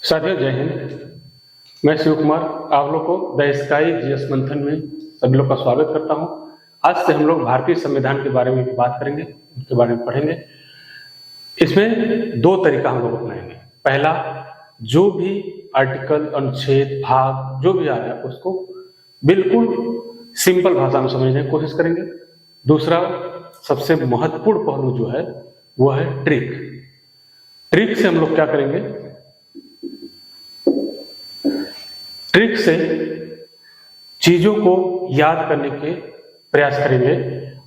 साथियों जय हिंद। मैं शिव कुमार आप लोग को द स्काई जीएस मंथन में सभी लोग का स्वागत करता हूं। आज से हम लोग भारतीय संविधान के बारे में भी बात करेंगे, उसके बारे में पढ़ेंगे। इसमें दो तरीका हम लोग अपनाएंगे। पहला, जो भी आर्टिकल, अनुच्छेद, भाग जो भी आ रहा है उसको बिल्कुल सिंपल भाषा में समझने की कोशिश करेंगे। दूसरा, सबसे महत्वपूर्ण पहलू जो है वो है ट्रिक। ट्रिक से हम लोग क्या करेंगे, ट्रिक से चीजों को याद करने के प्रयास करेंगे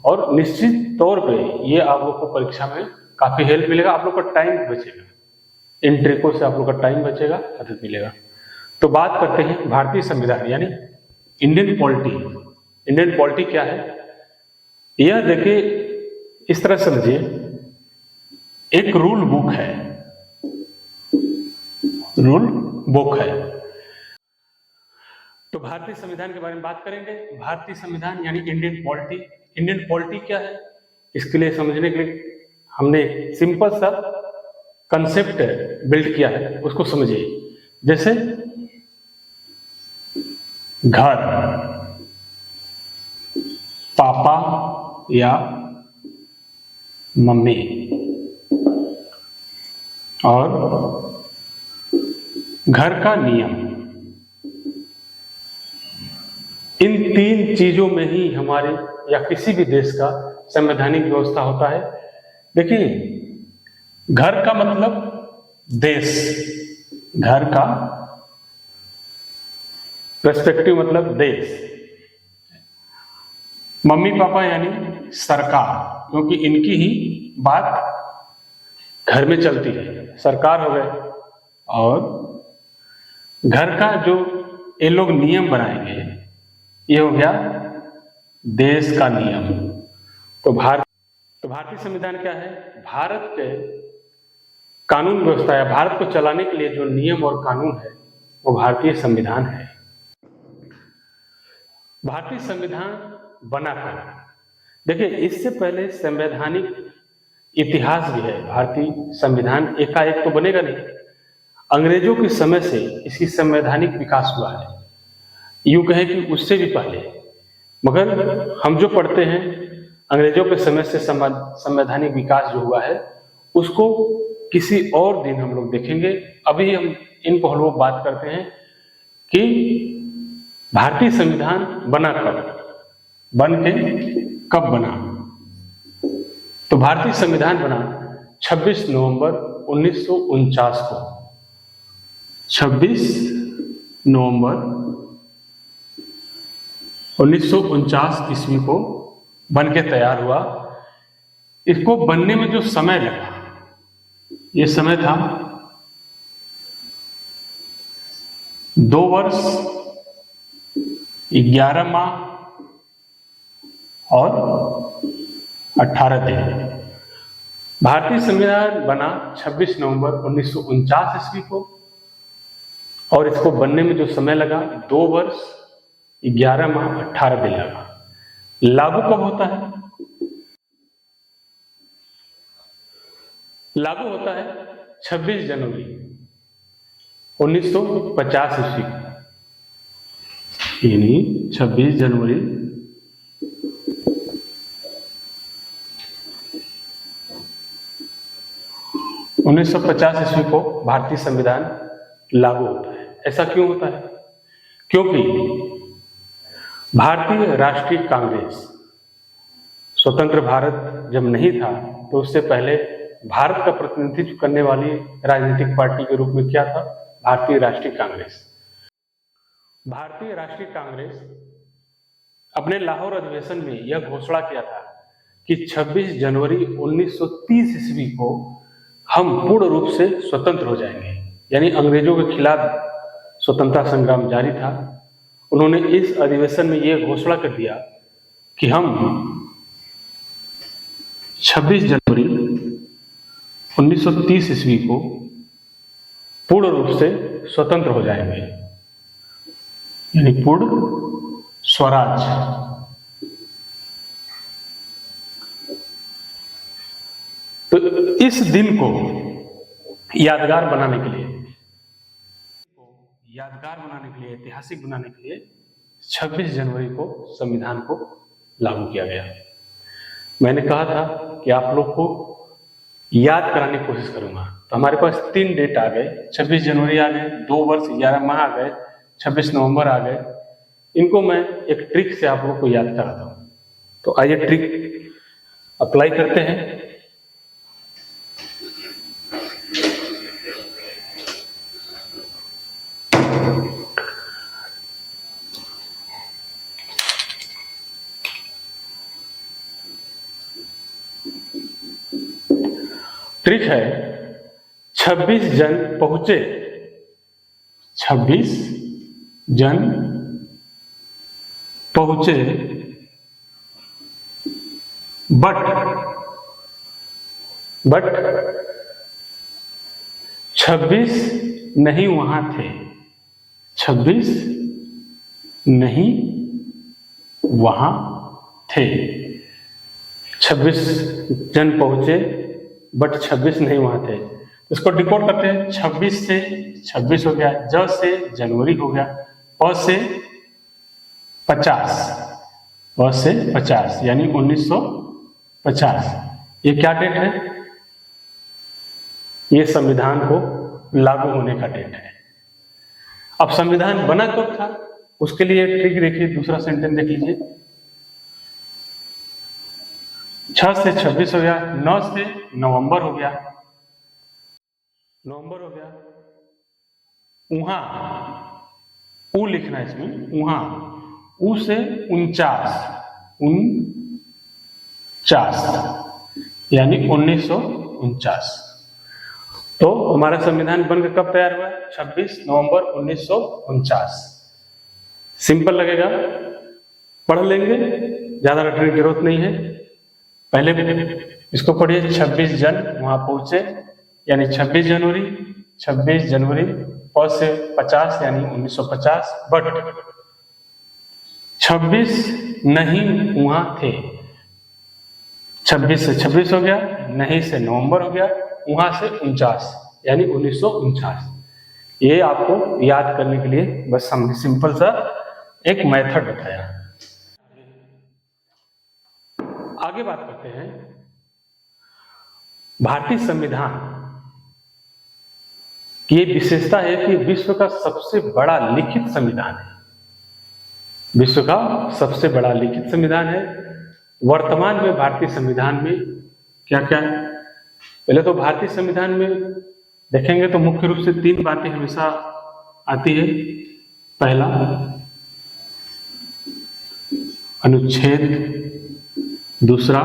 और निश्चित तौर पे ये आप लोग को परीक्षा में काफी हेल्प मिलेगा। आप लोग का टाइम बचेगा, इन ट्रिकों से आप लोग का टाइम बचेगा, मदद मिलेगा। तो बात करते हैं भारतीय संविधान यानी इंडियन पॉलिटी। इंडियन पॉलिटी क्या है यह देखिए, इस तरह समझिए, एक रूल बुक है, रूल बुक है। तो भारतीय संविधान के बारे में बात करेंगे। भारतीय संविधान यानी इंडियन पॉलिटी। इंडियन पॉलिटी क्या है, इसके लिए समझने के लिए हमने एक सिंपल सा कंसेप्ट बिल्ड किया है, उसको समझिए। जैसे घर, पापा या मम्मी, और घर का नियम, इन तीन चीजों में ही हमारे या किसी भी देश का संवैधानिक व्यवस्था होता है। देखिए, घर का मतलब देश, घर का पर्सपेक्टिव मतलब देश। मम्मी पापा यानी सरकार, क्योंकि इनकी ही बात घर में चलती है, सरकार हो गए। और घर का जो ये लोग नियम बनाएंगे ये हो गया देश का नियम। तो भारतीय संविधान क्या है, भारत के कानून व्यवस्था या भारत को चलाने के लिए जो नियम और कानून है वो भारतीय संविधान है। भारतीय संविधान बनाकर देखिए, इससे पहले संवैधानिक इतिहास भी है। भारतीय संविधान एकाएक तो बनेगा नहीं, अंग्रेजों के समय से इसकी संवैधानिक विकास हुआ है, यूं कहें कि उससे भी पहले। मगर हम जो पढ़ते हैं अंग्रेजों के समय से संवैधानिक विकास जो हुआ है उसको किसी और दिन हम लोग देखेंगे। अभी हम इन पहलुओं पर बात करते हैं कि भारतीय संविधान बना कब, बन के कब बना। तो भारतीय संविधान बना 26 नवंबर 1949 को। 26 नवंबर 1949 ईस्वी को बन के तैयार हुआ। इसको बनने में जो समय लगा, ये समय था 2 वर्ष 11 माह और 18 दिन। भारतीय संविधान बना 26 नवंबर 1949 ईस्वी को, और इसको बनने में जो समय लगा 2 वर्ष 11 माह 18 दिन लगा। लागू कब होता है, लागू होता है 26 जनवरी 1950 ईस्वी, यानी 26 जनवरी 1950 ईस्वी को भारतीय संविधान लागू होता है। ऐसा क्यों होता है, क्योंकि भारतीय राष्ट्रीय कांग्रेस, स्वतंत्र भारत जब नहीं था तो उससे पहले भारत का प्रतिनिधित्व करने वाली राजनीतिक पार्टी के रूप में क्या था, भारतीय राष्ट्रीय कांग्रेस। भारतीय राष्ट्रीय कांग्रेस अपने लाहौर अधिवेशन में यह घोषणा किया था कि 26 जनवरी 1930 ईस्वी को हम पूर्ण रूप से स्वतंत्र हो जाएंगे। यानी अंग्रेजों के खिलाफ स्वतंत्रता संग्राम जारी था। उन्होंने इस अधिवेशन में यह घोषणा कर दिया कि हम 26 जनवरी 1930 ईस्वी को पूर्ण रूप से स्वतंत्र हो जाएंगे, यानी पूर्ण स्वराज। तो इस दिन को यादगार बनाने के लिए यादगार बनाने के लिए, ऐतिहासिक बनाने के लिए 26 जनवरी को संविधान को लागू किया गया। मैंने कहा था कि आप लोग को याद कराने की कोशिश करूंगा, तो हमारे पास 3 डेट आ गए, 26 जनवरी आ गए, 2 वर्ष 11 माह आ गए, 26 नवंबर आ गए। इनको मैं एक ट्रिक से आप लोग को याद कराता हूं। तो आइए ट्रिक अप्लाई करते हैं। ट्रिक है 26 जन पहुंचे, 26 जन पहुंचे बट 26 नहीं वहां थे, 26 नहीं वहां थे। 26 जन पहुंचे बट 26 नहीं वहां थे। इसको डिकोड करते हैं। 26 से 26 हो गया, ज से जनवरी हो गया, प से 50, प से 50 यानी 1950। ये क्या डेट है? ये संविधान को लागू होने का डेट है। अब संविधान बना कब था उसके लिए ट्रिक देखिए, दूसरा सेंटेंस देख लीजिए। 6 से 26 हो गया, 9 से नवंबर हो गया, नवंबर हो गया। वहां ऊ लिखना है इसमें, वहां ऊ से 49, 49 यानी 1949। तो हमारा संविधान बनकर कब तैयार हुआ? 26 नवंबर 1949। सिंपल लगेगा, पढ़ लेंगे, ज्यादा रटने की जरूरत नहीं है। पहले इसको पढ़िए, 26 जन वहां पहुंचे यानी 26 जनवरी, 26 जनवरी, प से 50 यानी 1950, बट 26 नहीं वहां थे। 26 से 26 हो गया, नहीं से नवंबर हो गया, वहां से 49 यानी 1949। ये आपको याद करने के लिए बस हमने सिंपल सा एक मेथड बताया। आगे बात करते हैं। भारतीय संविधान की ये विशेषता है कि विश्व का सबसे बड़ा लिखित संविधान है, विश्व का सबसे बड़ा लिखित संविधान है। वर्तमान में भारतीय संविधान में क्या क्या है? पहले तो भारतीय संविधान में देखेंगे तो मुख्य रूप से 3 बातें हमेशा आती है। पहला अनुच्छेद, दूसरा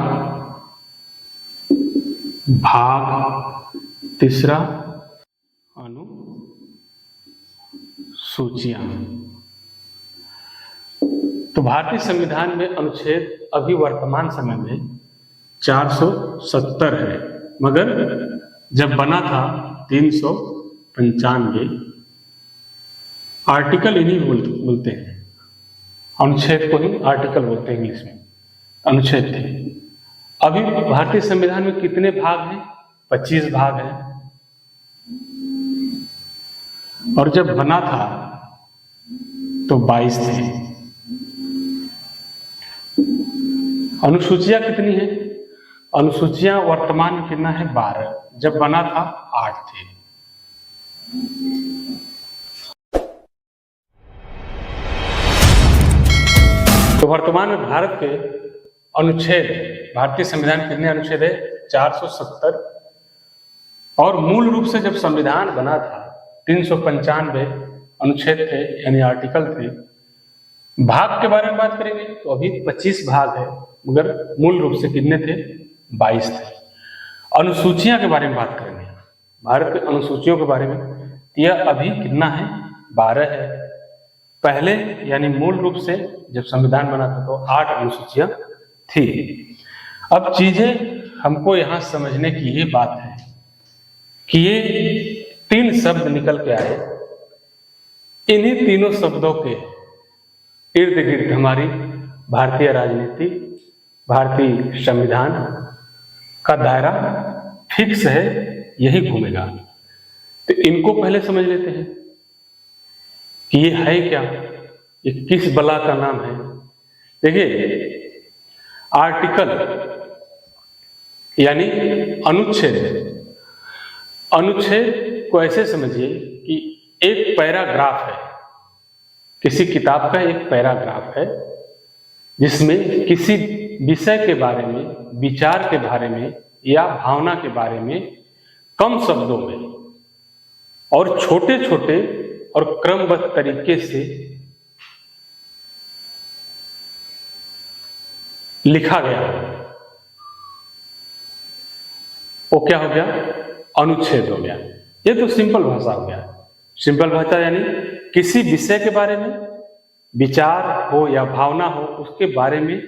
भाग, तीसरा अनुसूचियां। तो भारतीय संविधान में अनुच्छेद अभी वर्तमान समय में 470 है, मगर जब बना था 395 आर्टिकल इन्हीं बोलते हैं, अनुच्छेद को ही आर्टिकल बोलते हैं इंग्लिश में, अनुच्छेद थे। अभी भारतीय संविधान में कितने भाग हैं? 25 भाग हैं। और जब बना था तो 22 थे। अनुसूचियां कितनी हैं? अनुसूचियां वर्तमान में कितना है? 12। जब बना था 8 थे। तो वर्तमान में भारत के अनुच्छेद, भारतीय संविधान कितने अनुच्छेद है? 470। और मूल रूप से जब संविधान बना था 395 अनुच्छेद थे यानी आर्टिकल थे। भाग के बारे में बात करेंगे तो अभी 25 भाग है, मगर मूल रूप से कितने थे? 22 थे। अनुसूचियां के बारे में बात करेंगे, भारत के अनुसूचियों के बारे में, यह अभी कितना है? 12 है। पहले यानी मूल रूप से जब संविधान बना था तो 8 अनुसूचियां थी। अब चीजें हमको यहां समझने की ये बात है कि ये 3 शब्द निकल के आए, इन्हीं तीनों शब्दों के इर्द गिर्द हमारी भारतीय राजनीति, भारतीय संविधान का दायरा फिक्स है, यही घूमेगा। तो इनको पहले समझ लेते हैं कि ये है क्या, ये किस बला का नाम है। देखिए, आर्टिकल यानी अनुच्छेद। अनुच्छेद को ऐसे समझिए कि एक पैराग्राफ है, किसी किताब का एक पैराग्राफ है जिसमें किसी विषय के बारे में, विचार के बारे में या भावना के बारे में कम शब्दों में और छोटे छोटे और क्रमबद्ध तरीके से लिखा गया, वो क्या हो गया, अनुच्छेद हो गया। ये तो सिंपल भाषा हो गया। सिंपल भाषा यानी किसी विषय के बारे में, विचार हो या भावना हो, उसके बारे में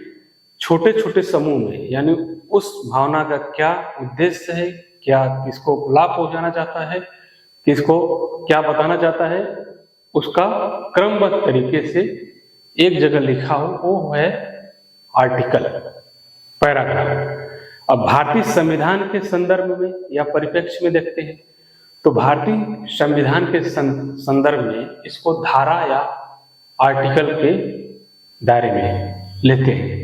छोटे छोटे समूह में, यानी उस भावना का क्या उद्देश्य है, क्या किसको लाभ पहुंचाना चाहता है, किसको क्या बताना चाहता है, उसका क्रमबद्ध तरीके से एक जगह लिखा हो, वो है आर्टिकल, पैराग्राफ। अब भारतीय संविधान के संदर्भ में या परिप्रेक्ष्य में देखते हैं तो भारतीय संविधान के संदर्भ में इसको धारा या आर्टिकल के दायरे में लेते हैं।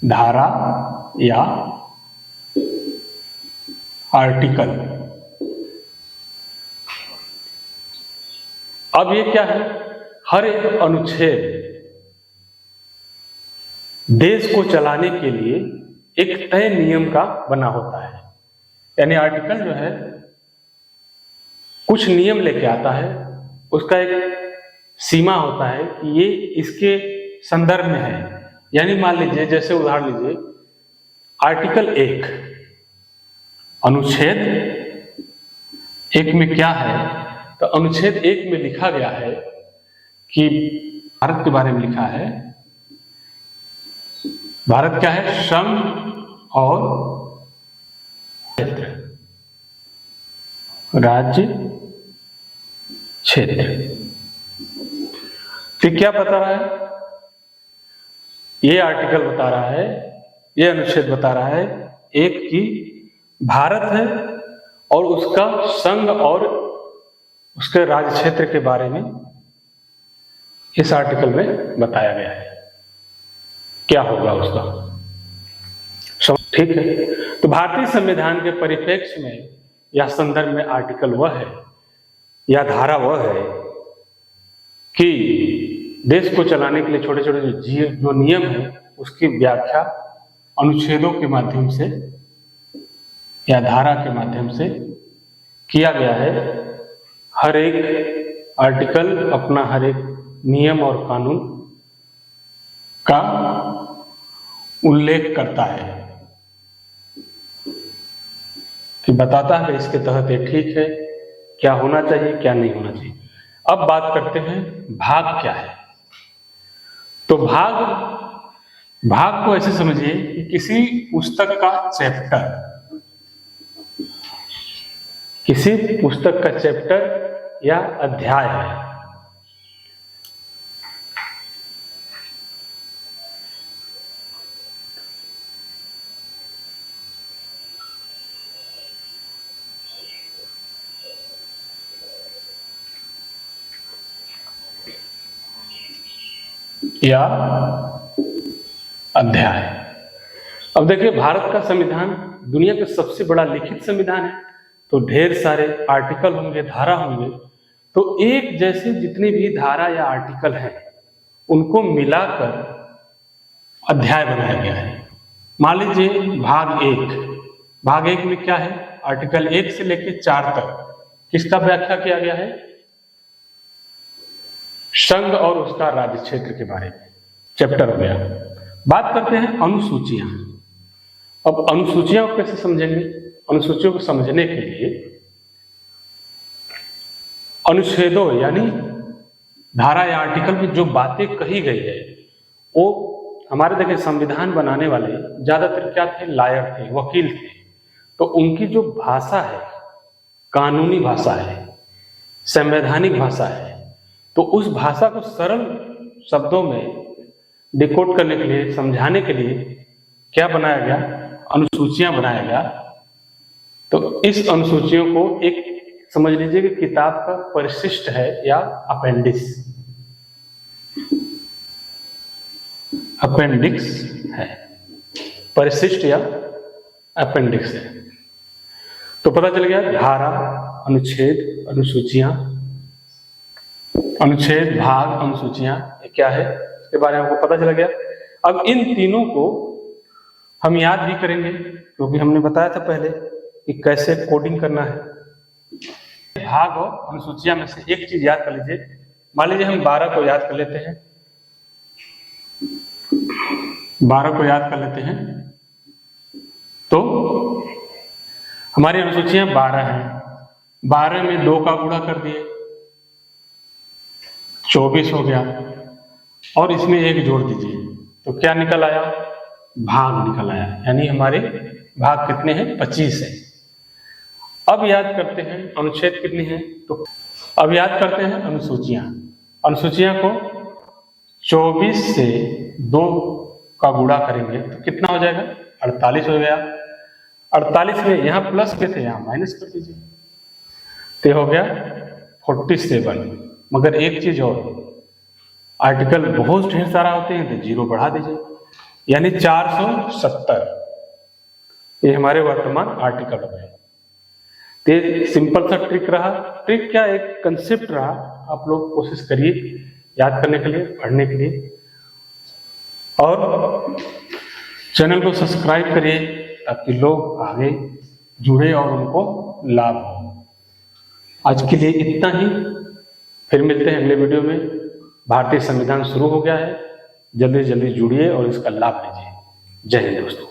धारा या आर्टिकल। अब ये क्या है, हर एक अनुच्छेद देश को चलाने के लिए एक तय नियम का बना होता है। यानी आर्टिकल जो है कुछ नियम लेके आता है, उसका एक सीमा होता है कि ये इसके संदर्भ में है। यानी मान लीजिए, जैसे उदाहरण लीजिए, आर्टिकल 1, अनुच्छेद 1 में क्या है, तो अनुच्छेद 1 में लिखा गया है कि भारत के बारे में लिखा है, भारत क्या है, संघ और क्षेत्र, राज्य, क्षेत्र। फिर क्या बता रहा है, ये आर्टिकल बता रहा है, ये अनुच्छेद बता रहा है एक की भारत है और उसका संघ और उसके राज्य क्षेत्र के बारे में इस आर्टिकल में बताया गया है, क्या होगा उसका। ठीक है, तो भारतीय संविधान के परिप्रेक्ष्य में या संदर्भ में आर्टिकल वह है या धारा वह है कि देश को चलाने के लिए छोटे छोटे जो नियम है उसकी व्याख्या अनुच्छेदों के माध्यम से या धारा के माध्यम से किया गया है। हर एक आर्टिकल अपना हर एक नियम और कानून का उल्लेख करता है कि बताता है कि इसके तहत ये ठीक है, क्या होना चाहिए, क्या नहीं होना चाहिए। अब बात करते हैं भाग क्या है। तो भाग को ऐसे समझिए कि किसी पुस्तक का चैप्टर, किसी पुस्तक का चैप्टर या अध्याय है। या अध्याय। अब देखिए, भारत का संविधान दुनिया का सबसे बड़ा लिखित संविधान है, तो ढेर सारे आर्टिकल होंगे, धारा होंगे। तो एक जैसे जितनी भी धारा या आर्टिकल हैं उनको मिलाकर अध्याय बनाया गया है। मान लीजिए भाग एक में क्या है, आर्टिकल 1 से लेकर 4 तक किसका व्याख्या किया गया है, संघ और उसका राज्य क्षेत्र के बारे में चैप्टर हो गया। बात करते हैं अनुसूचियां। अब अनुसूचियां को कैसे समझेंगे, अनुसूचियों को समझने के लिए अनुच्छेदों यानी धारा या आर्टिकल में जो बातें कही गई है वो हमारे देखिए संविधान बनाने वाले ज्यादातर क्या थे, लॉयर थे, वकील थे। तो उनकी जो भाषा है कानूनी भाषा है, संवैधानिक भाषा है, तो उस भाषा को सरल शब्दों में डिकोड करने के लिए, समझाने के लिए क्या बनाया गया, अनुसूचियां बनाया गया। तो इस अनुसूचियों को एक समझ लीजिए कि किताब का परिशिष्ट है या अपेंडिक्स, अपेंडिक्स है, परिशिष्ट या अपेंडिक्स है। तो पता चल गया धारा, अनुच्छेद, अनुसूचियां, अनुच्छेद, भाग, अनुसूचियां ये क्या है, इसके बारे में आपको पता चल गया। अब इन तीनों को हम याद भी करेंगे, क्योंकि हमने बताया था पहले कि कैसे कोडिंग करना है। भाग और अनुसूचियां में से एक चीज याद कर लीजिए। मान लीजिए हम 12 को याद कर लेते हैं, 12 को याद कर लेते हैं, तो हमारी अनुसूचियां 12 हैं। 12 में 2 का गुणा कर दिए, 24 हो गया, और इसमें 1 जोड़ दीजिए, तो क्या निकल आया, भाग निकल आया। यानी हमारे भाग कितने हैं, 25 है। अब याद करते हैं अनुच्छेद कितने हैं, तो अब याद करते हैं अनुसूचियां। अनुसूचियां को 24 से 2 का गुणा करेंगे तो कितना हो जाएगा, 48 हो गया। 48 में यहाँ प्लस के थे, यहाँ माइनस कर दीजिए, तो हो गया 47। मगर एक चीज और, आर्टिकल बहुत ढेर सारा होते हैं तो 0 बढ़ा दीजिए, यानी 470 ये हमारे वर्तमान आर्टिकल हो गए। तो सिंपल सा ट्रिक रहा, ट्रिक क्या, एक कंसेप्ट रहा। आप लोग कोशिश करिए याद करने के लिए, पढ़ने के लिए, और चैनल को सब्सक्राइब करिए ताकि लोग आगे जुड़े और उनको लाभ हो। आज के लिए इतना ही, फिर मिलते हैं अगले वीडियो में। भारतीय संविधान शुरू हो गया है, जल्दी जल्दी जुड़िए और इसका लाभ लीजिए। जय हिंद दोस्तों।